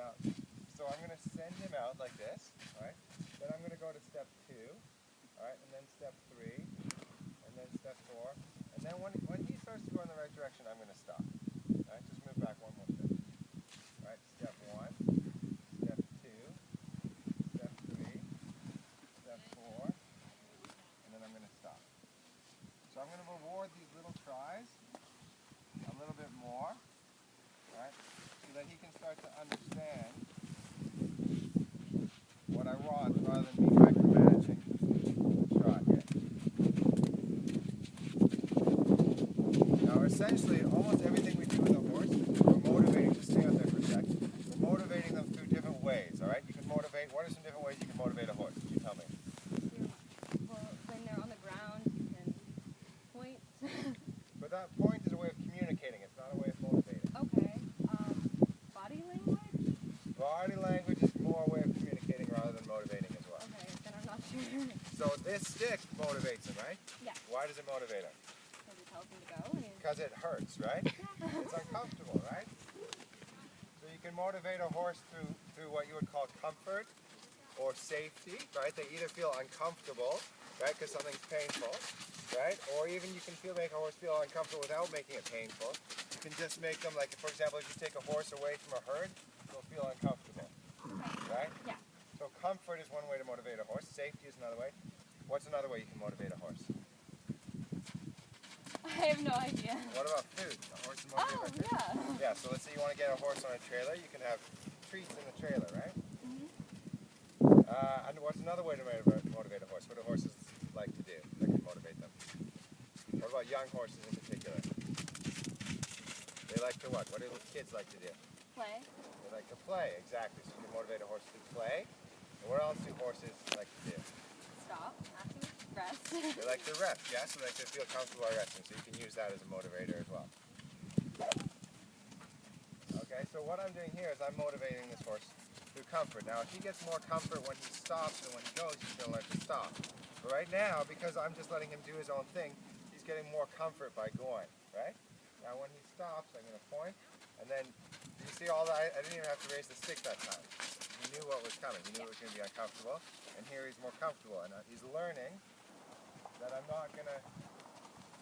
Now, so I'm going to send him out like this, all right? Then I'm going to go to step 2, all right, and then step 3, and then step 4. And then when he starts to go in the right direction, I'm going to stop. All right, just move back one more step. All right, step 1, step 2, step 3, step 4, and then I'm going to stop. So I'm going to reward these little tries a little bit more, all right, so that he can start to understand what I want rather than me micromanaging the trot here. Now essentially, almost everything we do with a horse, we're motivating to stay out there for a sec. We're motivating them through different ways, all right? You can motivate, what are some different ways you can motivate a horse? You tell me. Well, when they're on the ground, you can point. But that point is a way of communicating, it's not a way of motivating. Okay. Body language? Body language is more a way of communicating rather than motivating as well. Okay, then I'm not sure. So this stick motivates him, right? Yeah. Why does it motivate him? Because it tells him to go. Because it hurts, right? It's uncomfortable, right? So you can motivate a horse through what you would call comfort or safety, right? They either feel uncomfortable, right, because something's painful, right? Or even you can make a horse feel uncomfortable without making it painful. You can just make them, like, for example, if you take a horse away from a herd, they'll feel uncomfortable, right? Yeah. So comfort is one way to motivate a horse. Safety is another way. What's another way you can motivate a horse? I have no idea. What about food? A horse is motivated by food. Yeah. Yeah, so let's say you want to get a horse on a trailer, you can have treats in the trailer, right? And what's another way to motivate a horse? What do horses like to do that can motivate them? What about young horses in particular? They like to what? What do kids like to do? Play. They like to play, exactly. So you can motivate a horse to play. And what else do horses like to do? Stop. Active. Rest. They like to rest, yeah? So they like to feel comfortable while resting. So you can use that as a motivator as well. Okay, so what I'm doing here is I'm motivating this horse through comfort. Now, if he gets more comfort when he stops than when he goes, he's going to learn to stop. But right now, because I'm just letting him do his own thing, he's getting more comfort by going, right? Now, when he stops, I'm going to point, and then, you see all that? I didn't even have to raise the stick that time. He knew what was coming. He knew it was going to be uncomfortable, and here he's more comfortable, and he's learning that I'm not going to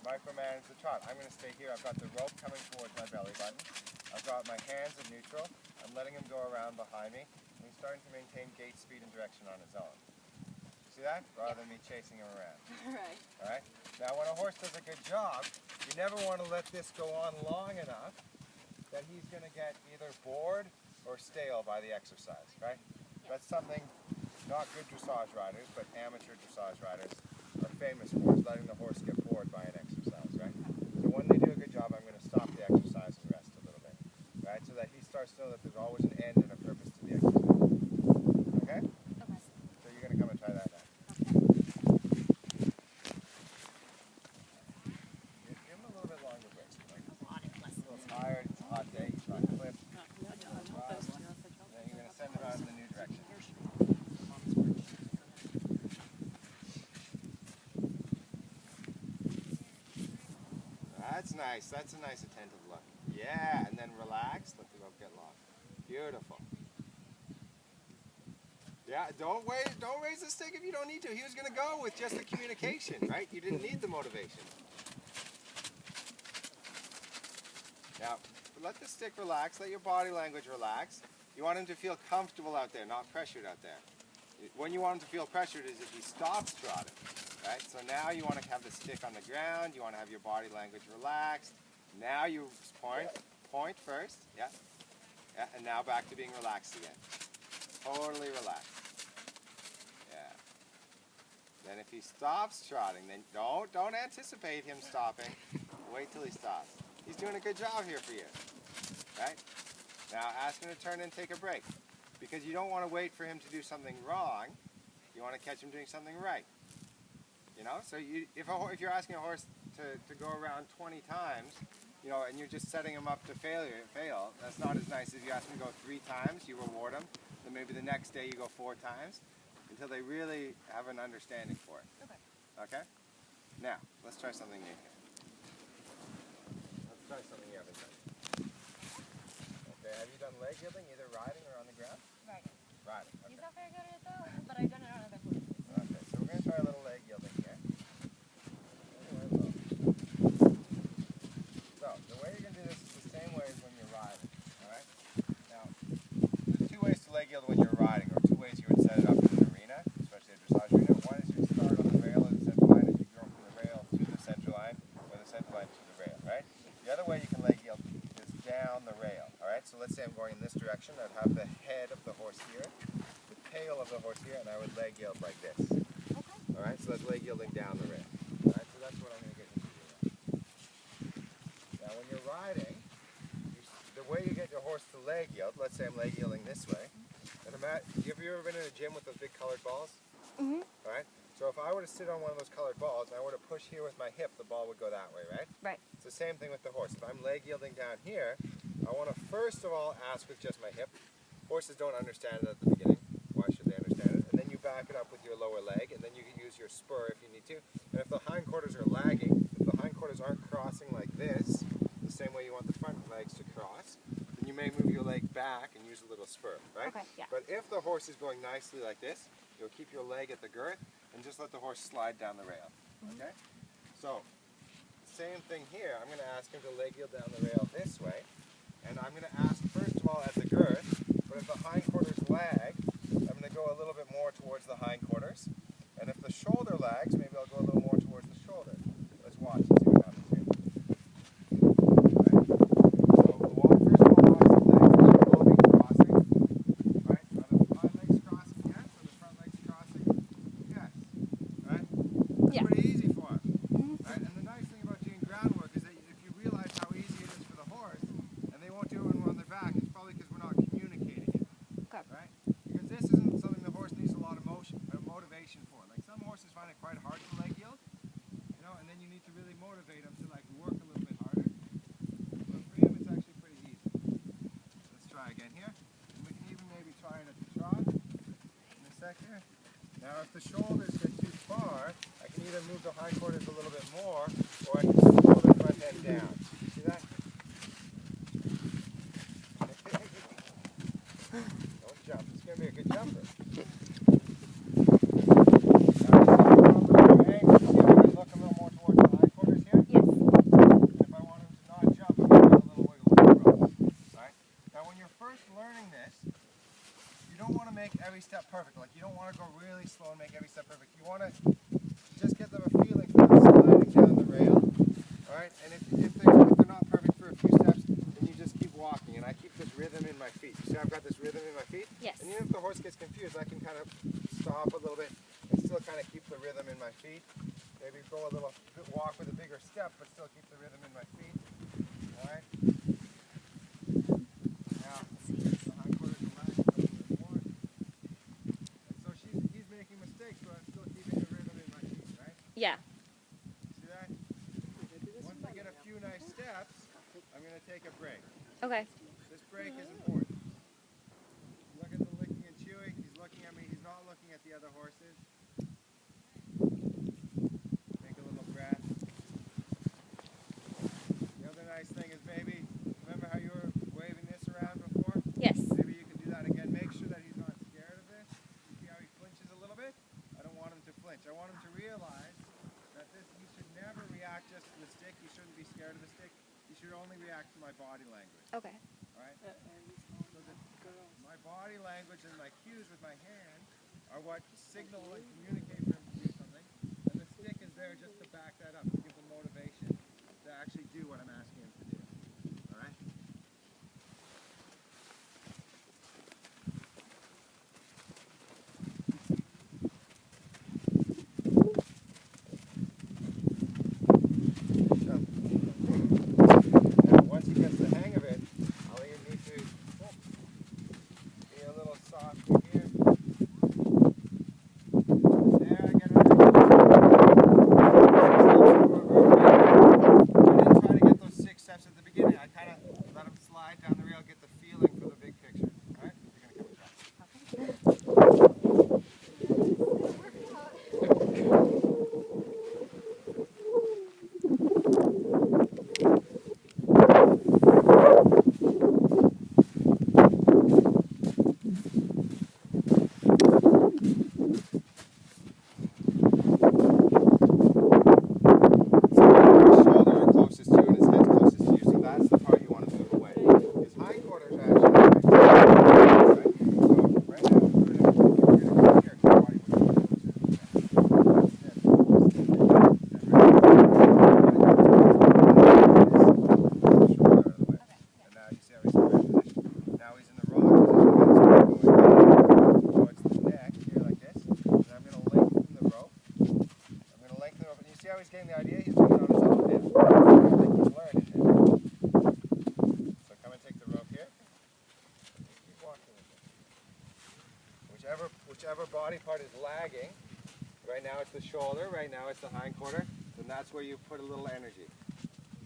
micromanage the trot. I'm going to stay here. I've got the rope coming towards my belly button. I've got my hands at neutral. I'm letting him go around behind me. And he's starting to maintain gait, speed, and direction on his own. See that? Rather than me chasing him around. Right. All right? Now, when a horse does a good job, you never want to let this go on long enough that he's going to get either bored or stale by the exercise, right? That's something not good dressage riders, but amateur dressage riders are famous for, is letting the horse get bored by an exercise, right? So when they do a good job, I'm going to stop the exercise and rest a little bit, right? So that he starts to know that there's always an end and a purpose to the exercise. Okay? Okay. So you're going to come and try that now. Give him a little bit longer break. Like, he's a little tired, it's a hot day, he's not clipped. Then you're going to send him out in the new direction. That's nice. That's a nice attentive look. Yeah, and then relax. Let the rope get long. Beautiful. Yeah, don't raise the stick if you don't need to. He was going to go with just the communication, right? You didn't need the motivation. Now, let the stick relax. Let your body language relax. You want him to feel comfortable out there, not pressured out there. When you want him to feel pressured is if he stops trotting. Right? So now you want to have the stick on the ground, you want to have your body language relaxed. Now you point first, yeah, and now back to being relaxed again. Totally relaxed. Yeah. Then if he stops trotting, then don't anticipate him stopping. Wait till he stops. He's doing a good job here for you. Right? Now ask him to turn and take a break. Because you don't want to wait for him to do something wrong. You want to catch him doing something right. You know, so if you're asking a horse to go around 20 times, you know, and you're just setting him up to fail, that's not as nice as you ask him to go 3 times, you reward him, then maybe the next day you go 4 times, until they really have an understanding for it. Okay. Okay? Now, let's try something new here. Let's try something you haven't done. Okay, Okay, have you done leg yielding, either riding or on the ground? Riding. Riding, He's okay. not very good at it though, but I've done it on other horses. Okay, so we're going to try a little leg yielding here. So, the way you're going to do this is the same way as when you're riding, alright? Now, there's two ways to leg yield when you're riding, or two ways you would set it up in an arena, especially a dressage arena. One is you start on the rail at the center line, and you go from the rail to the center line, or the center line to the rail, right? The other way you can leg yield is down the rail, alright? So let's say I'm going in this direction, I'd have the head of the horse here, the tail of the horse here, and I would leg yield like this. Okay. Alright, so that's leg yielding down the rail. Alright, so that's what I'm going to get you to do now. Now when you're riding, the way you get your horse to leg yield, let's say I'm leg yielding this way, and have you ever been in a gym with those big colored balls? Mhm. Alright, so if I were to sit on one of those colored balls and I were to push here with my hip, the ball would go that way, right? Right. It's the same thing with the horse. If I'm leg yielding down here, I want to first of all ask with just my hip. Horses don't understand it at the beginning. Why should they understand it? And then you back it up with your lower leg, and then you can use your spur if you need to. And if the hindquarters are lagging, if the hindquarters aren't crossing like this, the same way you want the front legs to cross, then you may move your leg back and use a little spur, right? Okay, yeah. But if the horse is going nicely like this, you'll keep your leg at the girth and just let the horse slide down the rail, okay? So, same thing here. I'm going to ask him to leg yield down the rail this way, and I'm going to ask first of all at the girth, but if the hindquarters lag, I'm going to go a little bit more towards the hindquarters, and if the shoulder lags, maybe I'll go a little more towards the shoulder. Let's watch and see what happens here. Right. So, first of all, watch the legs. They will be crossing. Right? Are the hind legs crossing? Yes. Are the front legs crossing? Yes. Right? That's Yeah. pretty easy for him. Mhm. Right? And the nice thing about doing groundwork is that if you realize how easy it is for the horse, and they won't do it when we're on their back, it's probably because we're not communicating it. Okay. Right? Because this isn't something the horse needs a lot of motivation for. Like some horses find it quite hard to leg yield, you know, and then you need to really motivate them to like work a little bit harder. But for him, it's actually pretty easy. Let's try again here. And we can even maybe try it at the trot in a sec here. Now, if the shoulders get too far, I can either move the hindquarters a little bit more, or I can slow the front end down. See that? Don't jump. It's going to be a good jumper. Look a little more towards the hindquarters here. Yes. And if I want him to not jump, I'm going to get a little wiggle across. Right? Now, when you're first learning this, you don't want to make every step perfect. Like, you don't want to go really slow and make every step perfect. You want to just get them a feeling for them sliding down the rail. All right? And if they're not perfect for a few steps, then you just keep walking. And I keep this rhythm in my feet. You see I've got this rhythm in my feet? Yes. And even if the horse gets confused, I can kind of stop a little bit and still kind of keep the rhythm in my feet. Maybe go a little, walk with a bigger step, but still keep the rhythm in my feet. All right? Now, the hindquarters are back a little bit more. And so he's making mistakes, but I'm still keeping the rhythm in my feet, right? Yeah. See that? Once I get a few nice steps, I'm going to take a break. Okay. This break is important. Look at the licking and chewing. He's looking at me. He's not looking at the other horses. Take a little breath. The other nice thing is maybe, remember how you were waving this around before? Yes. Maybe you can do that again. Make sure that he's not scared of this. You see how he flinches a little bit? I don't want him to flinch. I want him to realize that he should never react just to the stick. He shouldn't be scared of the stick. He should only react to my body language. Okay. All right? So that my body language and my cues with my hand are what signal and communicate for him to do something. And the stick is there just to back that up, to give him motivation to actually do what I'm asking him to do. All right? Now, once he gets the hang of it, I'll even need to be a little soft here. There I go. how he's getting the idea? He's doing it on his own now. I think he's learning now. So come and take the rope here. Just keep walking with it. Whichever body part is lagging, right now it's the shoulder, right now it's the hind quarter, then that's where you put a little energy.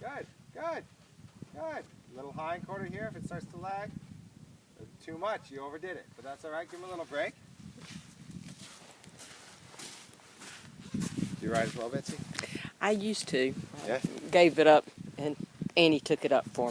Good, good, good. Little hind quarter here if it starts to lag. Too much, you overdid it, but that's all right. Give him a little break. Do you ride as well, Betsy? I used to. Yeah. Gave it up, and Annie took it up for me.